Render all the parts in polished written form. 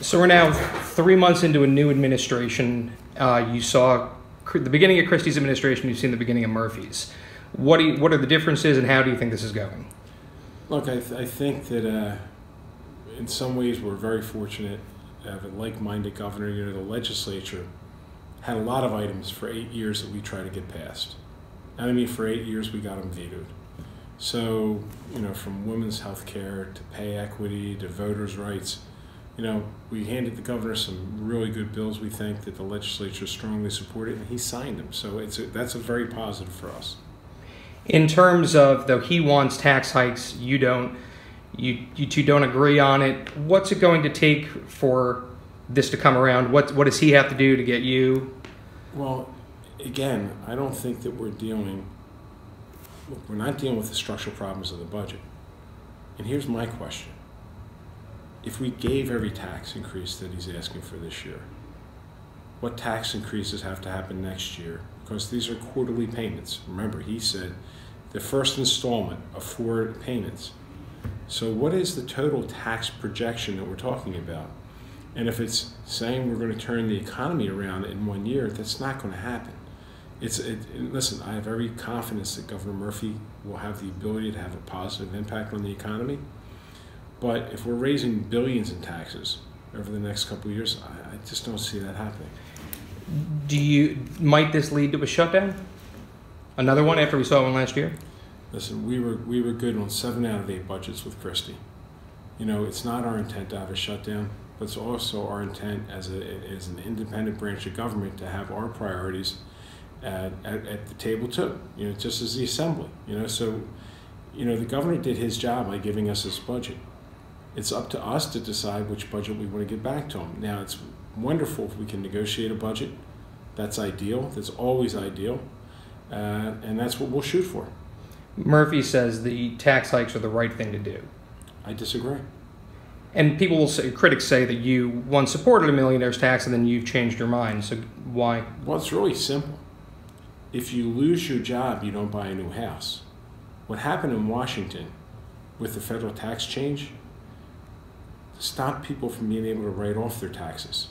So we're now 3 months into a new administration. You saw the beginning of Christie's administration. You've seen the beginning of Murphy's. What are the differences, and how do you think this is going? Look, I think that in some ways we're very fortunate to have a like-minded governor. You know, the legislature had a lot of items for 8 years that we tried to get passed. And I mean, for 8 years we got them vetoed. So, you know, from women's health care to pay equity to voters' rights, you know, we handed the governor some really good bills we think that the legislature strongly supported, and he signed them. So that's a very positive for us. In terms of, though he wants tax hikes, you don't, you two don't agree on it. What's it going to take for this to come around? What does he have to do to get you? Well, again, I don't think that we're not dealing with the structural problems of the budget. And here's my question. If we gave every tax increase that he's asking for this year, what tax increases have to happen next year? Because these are quarterly payments. Remember, he said the first installment of 4 payments. So what is the total tax projection that we're talking about? And if it's saying we're going to turn the economy around in 1 year, that's not going to happen. Listen, I have every confidence that Governor Murphy will have the ability to have a positive impact on the economy. But if we're raising billions in taxes over the next couple of years, I just don't see that happening. Might this lead to a shutdown? Another one after we saw one last year? Listen, we were good on 7 out of 8 budgets with Christie. You know, it's not our intent to have a shutdown, but it's also our intent as an independent branch of government to have our priorities at the table too. You know, just as the Assembly. You know, so you know the governor did his job by giving us this budget. It's up to us to decide which budget we want to give back to him. Now, it's wonderful if we can negotiate a budget. That's ideal. That's always ideal. And that's what we'll shoot for. Murphy says the tax hikes are the right thing to do. I disagree. And people will say, critics say that you once supported a millionaire's tax and then you've changed your mind. So why? Well, it's really simple. If you lose your job, you don't buy a new house. What happened in Washington with the federal tax change stopped people from being able to write off their taxes.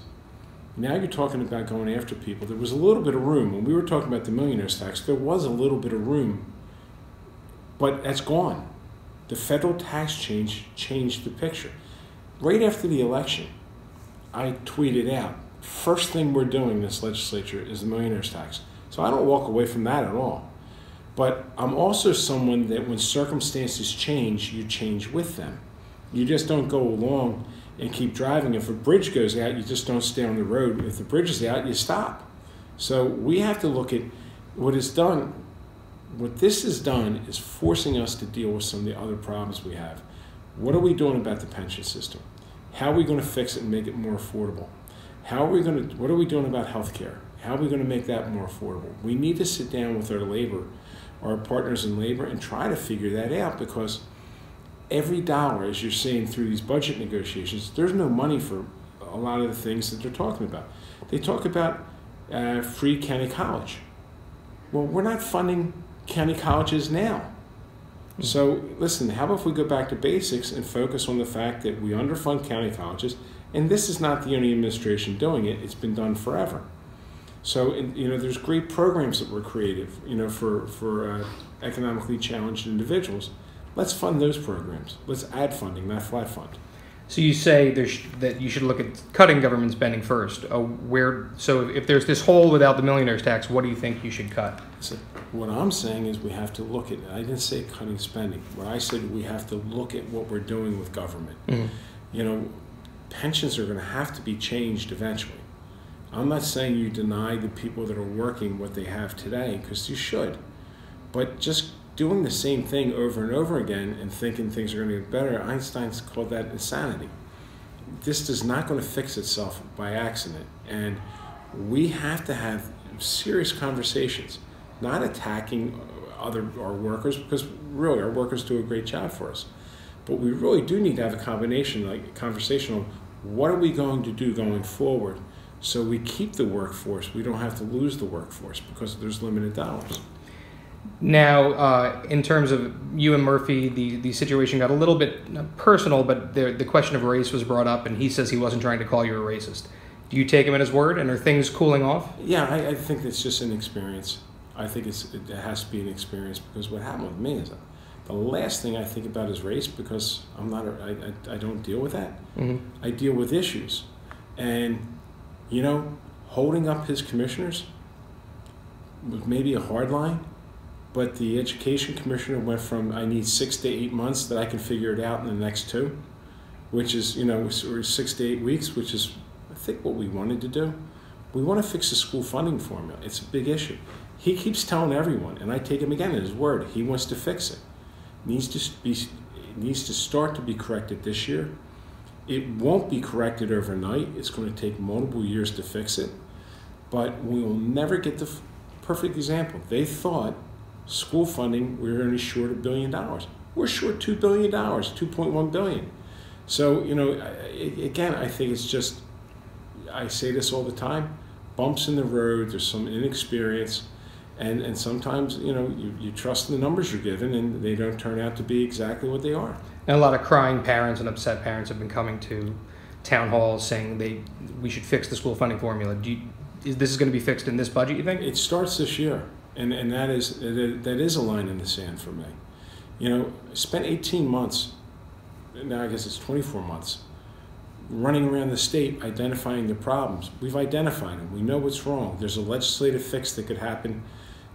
Now you're talking about going after people. There was a little bit of room. When we were talking about the millionaire's tax, there was a little bit of room, but that's gone. The federal tax change changed the picture. Right after the election, I tweeted out, first thing we're doing in this legislature is the millionaire's tax. So I don't walk away from that at all. But I'm also someone that when circumstances change, you change with them. You just don't go along and keep driving. If a bridge goes out, you just don't stay on the road. If the bridge is out, you stop. So we have to look at what is done. What this has done is forcing us to deal with some of the other problems we have. What are we doing about the pension system? How are we going to fix it and make it more affordable? What are we doing about health care? How are we going to make that more affordable? We need to sit down with our partners in labor, and try to figure that out, because every dollar, as you're seeing through these budget negotiations, there's no money for a lot of the things that they're talking about. They talk about free county college. Well, we're not funding county colleges now. So listen, how about if we go back to basics and focus on the fact that we underfund county colleges, and this is not the only administration doing it, it's been done forever. So, you know, there's great programs that were created, you know, for economically challenged individuals. Let's fund those programs. Let's add funding, not flat fund. So you say that you should look at cutting government spending first. So if there's this hole without the millionaire's tax, what do you think you should cut? So what I'm saying is we have to look at, I didn't say cutting spending. What I said, we have to look at what we're doing with government. Mm-hmm. You know, pensions are going to have to be changed eventually. I'm not saying you deny the people that are working what they have today, because you should. But just doing the same thing over and over again and thinking things are going to get better, Einstein's called that insanity. This is not going to fix itself by accident. And we have to have serious conversations, not attacking our workers, because really our workers do a great job for us. But we really do need to have a conversation of what are we going to do going forward so we keep the workforce. We don't have to lose the workforce because there's limited dollars. Now, in terms of you and Murphy, the situation got a little bit personal, but the question of race was brought up, and he says he wasn't trying to call you a racist. Do you take him at his word, and are things cooling off? Yeah, I think it's just an experience. I think it has to be an experience, because what happened with me is the last thing I think about is race, because I don't deal with that. Mm-hmm. I deal with issues. And, holding up his commissioners was maybe a hard line, but the education commissioner went from, I need 6 to 8 months that I can figure it out in the next 2, which is, or 6 to 8 weeks, which is, I think, what we wanted to do. We want to fix the school funding formula. It's a big issue. He keeps telling everyone, and I take him again at his word, he wants to fix it. It needs to start to be corrected this year. It won't be corrected overnight. It's going to take multiple years to fix it, but we will never get the perfect example. They thought school funding, we were only short $1 billion. We're short $2 billion, $2.1 billion. So, again, I think it's just, I say this all the time, bumps in the road, there's some inexperience, and sometimes, you trust the numbers you're given, and they don't turn out to be exactly what they are. And a lot of crying parents and upset parents have been coming to town halls saying we should fix the school funding formula. Is this going to be fixed in this budget, you think? It starts this year, and that is a line in the sand for me. I spent 18 months, now I guess it's 24 months, running around the state identifying the problems. We've identified them. We know what's wrong. There's a legislative fix that could happen.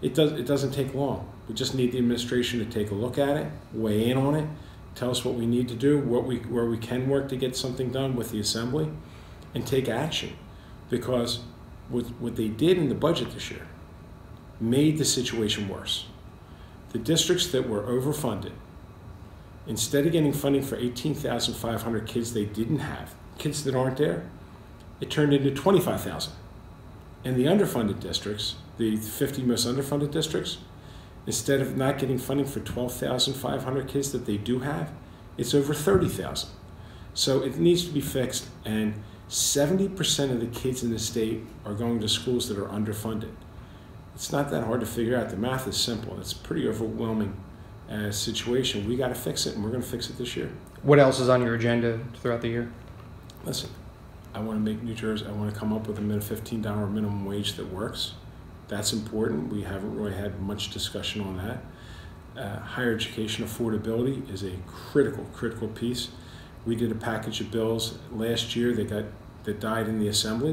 It doesn't take long. We just need the administration to take a look at it, weigh in on it, tell us what we need to do, where we can work to get something done with the assembly, and take action. Because what they did in the budget this year made the situation worse. The districts that were overfunded, instead of getting funding for 18,500 kids they didn't have, kids that aren't there, it turned into 25,000. And the underfunded districts, the 50 most underfunded districts, instead of not getting funding for 12,500 kids that they do have, it's over 30,000. So it needs to be fixed, and 70% of the kids in the state are going to schools that are underfunded. It's not that hard to figure out. The math is simple. It's a pretty overwhelming situation. We got to fix it, and we're going to fix it this year. What else is on your agenda throughout the year? Listen, I want to make New Jersey, I want to come up with a $15 minimum wage that works. That's important. We haven't really had much discussion on that. Higher education affordability is a critical piece. We did a package of bills last year that died in the assembly.